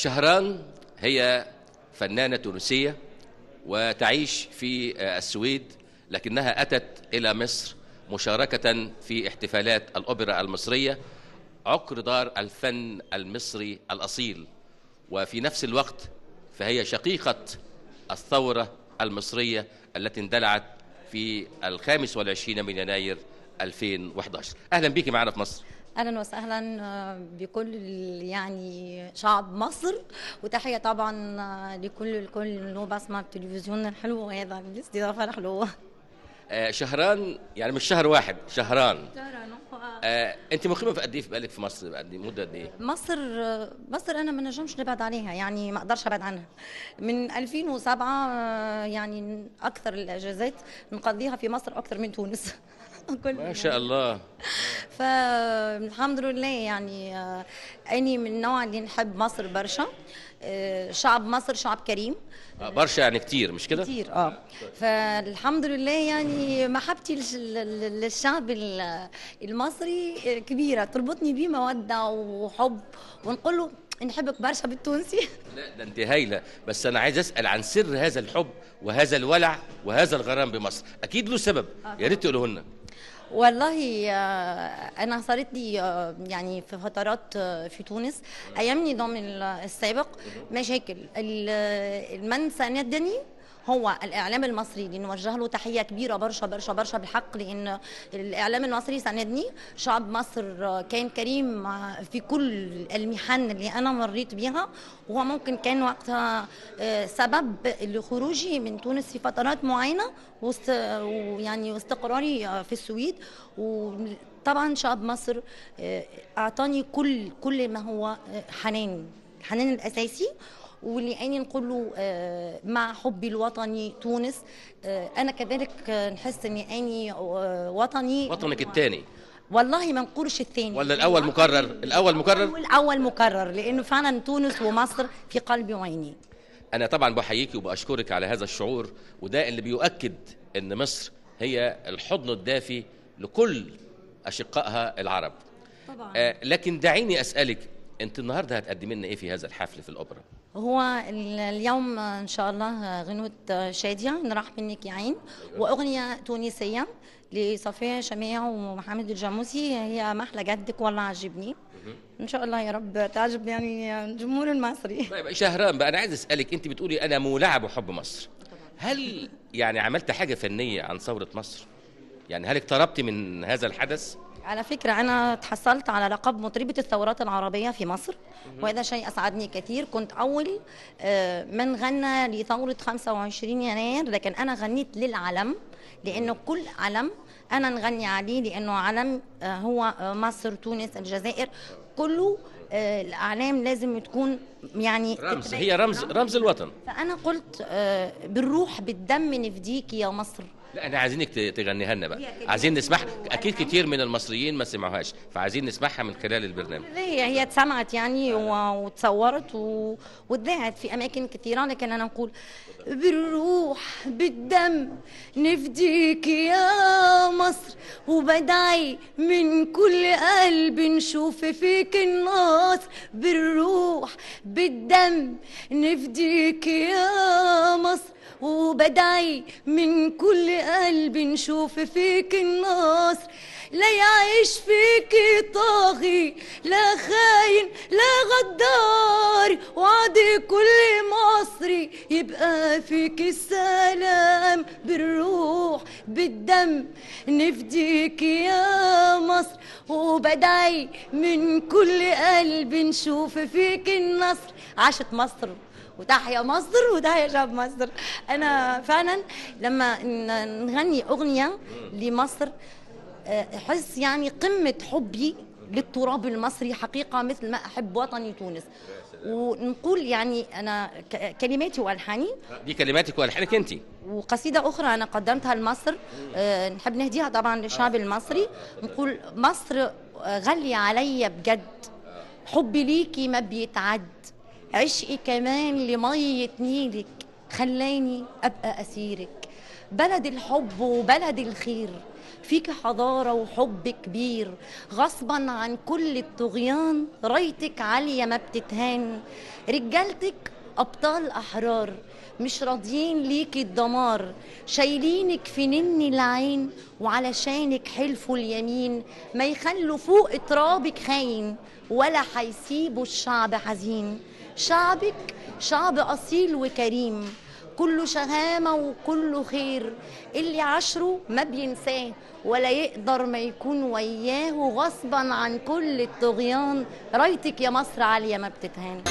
شهران هي فنانة تونسية وتعيش في السويد، لكنها أتت إلى مصر مشاركة في احتفالات الأوبرا المصرية عقر دار الفن المصري الأصيل، وفي نفس الوقت فهي شقيقة الثورة المصرية التي اندلعت في 25 من يناير 2011. أهلا بيكي معنا في مصر. اهلا وسهلا بكل يعني شعب مصر، وتحيه طبعا لكل اللي هو بسمع التلفزيون الحلو وهذا الاستضافه الحلوه. شهران يعني مش شهر واحد، شهران. انت مقيمه في قد ايه، بقالك في مصر قد مده قد ايه؟ مصر انا ما نجمش نبعد عليها، يعني ما اقدرش ابعد عنها. من 2007 يعني اكثر الاجازات نقضيها في مصر اكثر من تونس. ما شاء الله. فالحمد لله يعني اني من النوع اللي نحب مصر برشا. شعب مصر شعب كريم. برشا يعني كتير، مش كده؟ كتير فالحمد لله يعني محبتي للشعب المصري كبيره، تربطني بيه موده وحب، ونقول له نحبك برشا بالتونسي. لا ده انت هايله، بس انا عايز اسال عن سر هذا الحب وهذا الولع وهذا الغرام بمصر، اكيد له سبب، يا ريت تقوله لنا. والله انا صارت لي يعني في فترات في تونس ايام النظام السابق مشاكل. من ساندني هو الاعلام المصري اللي نوجه له تحيه كبيره برشا برشا برشا بالحق، لان الاعلام المصري ساندني. شعب مصر كان كريم في كل المحن اللي انا مريت بها، وهو ممكن كان وقتها سبب لخروجي من تونس في فترات معينه ويعني واستقراري في السويد. وطبعا شعب مصر اعطاني كل ما هو حنان الاساسي، واللي أني نقول له مع حبي الوطني تونس. أنا كذلك نحس أني أني وطني. وطنك الثاني؟ والله ما نقولش الثاني، ولا الأول مكرر؟ الأول مكرر، لأنه فعلا تونس ومصر في قلبي وعيني. أنا طبعا بحييكي وبأشكرك على هذا الشعور، وده اللي بيؤكد أن مصر هي الحضن الدافي لكل أشقائها العرب طبعا. لكن دعيني أسألك، أنت النهاردة هتقدمي لنا إيه في هذا الحفل في الأوبرا؟ هو اليوم إن شاء الله غنوة شادية نراح منك يا عين، وأغنية تونسية لصفية شميع ومحمد الجاموسي، هي محلى جدك والله عجبني. إن شاء الله يا رب تعجب يعني الجمهور المصري. طيب شهران بقى، أنا عايز أسألك، أنت بتقولي أنا مولعة بحب مصر، هل يعني عملت حاجة فنية عن ثورة مصر؟ يعني هل اقتربت من هذا الحدث؟ على فكرة أنا تحصلت على لقب مطربة الثورات العربية في مصر، وهذا شيء أسعدني كثير. كنت أول من غنى لثورة 25 يناير، لكن أنا غنيت للعلم، لأنه كل علم أنا نغني عليه، لأنه علم هو مصر، تونس، الجزائر، كله الأعلام لازم تكون يعني رمز، هي رمز الوطن. فأنا قلت بالروح بالدم نفديك يا مصر. لا احنا عايزينك تغنيها لنا بقى، عايزين نسمعها، اكيد كتير من المصريين ما سمعوهاش، فعايزين نسمعها من خلال البرنامج. هي اتسمعت يعني وتصورت واتذاعت في اماكن كثيره، لكن انا نقول بالروح بالدم نفديك يا مصر، وبدعي من كل قلب نشوف فيك النصر. بالروح بالدم نفديك يا مصر، وبدعي من كل قلب نشوف فيك النصر. لا يعيش فيك طاغي، لا خاين، لا غدار، وعدي كل مصري يبقى فيك السلام. بالروح بالدم نفديك يا مصر، وبدعي من كل قلب نشوف فيك النصر. عاشت مصر، وتحيا مصر، وتحيا شعب مصر. انا فعلا لما نغني اغنيه لمصر احس يعني قمه حبي للتراب المصري حقيقه، مثل ما احب وطني تونس. ونقول يعني انا كلماتي والحاني، دي كلماتك والحانك انت، وقصيده اخرى انا قدمتها لمصر نحب نهديها طبعا للشعب المصري. نقول مصر غاليه عليا بجد، حبي ليكي ما بيتعد، عشقي كمان لمية نيلك خلاني أبقى أسيرك. بلد الحب وبلد الخير، فيك حضارة وحب كبير، غصبا عن كل الطغيان رايتك عالية ما بتتهان. رجالتك أبطال أحرار مش راضيين ليكي الدمار، شايلينك في نن العين وعلشانك حلفوا اليمين، ما يخلوا فوق ترابك خاين ولا حيسيبوا الشعب حزين. شعبك شعب أصيل وكريم، كله شهامة وكله خير، اللي عشره ما بينساه ولا يقدر ما يكون وياه، غصبا عن كل الطغيان رايتك يا مصر عالية ما بتتهان.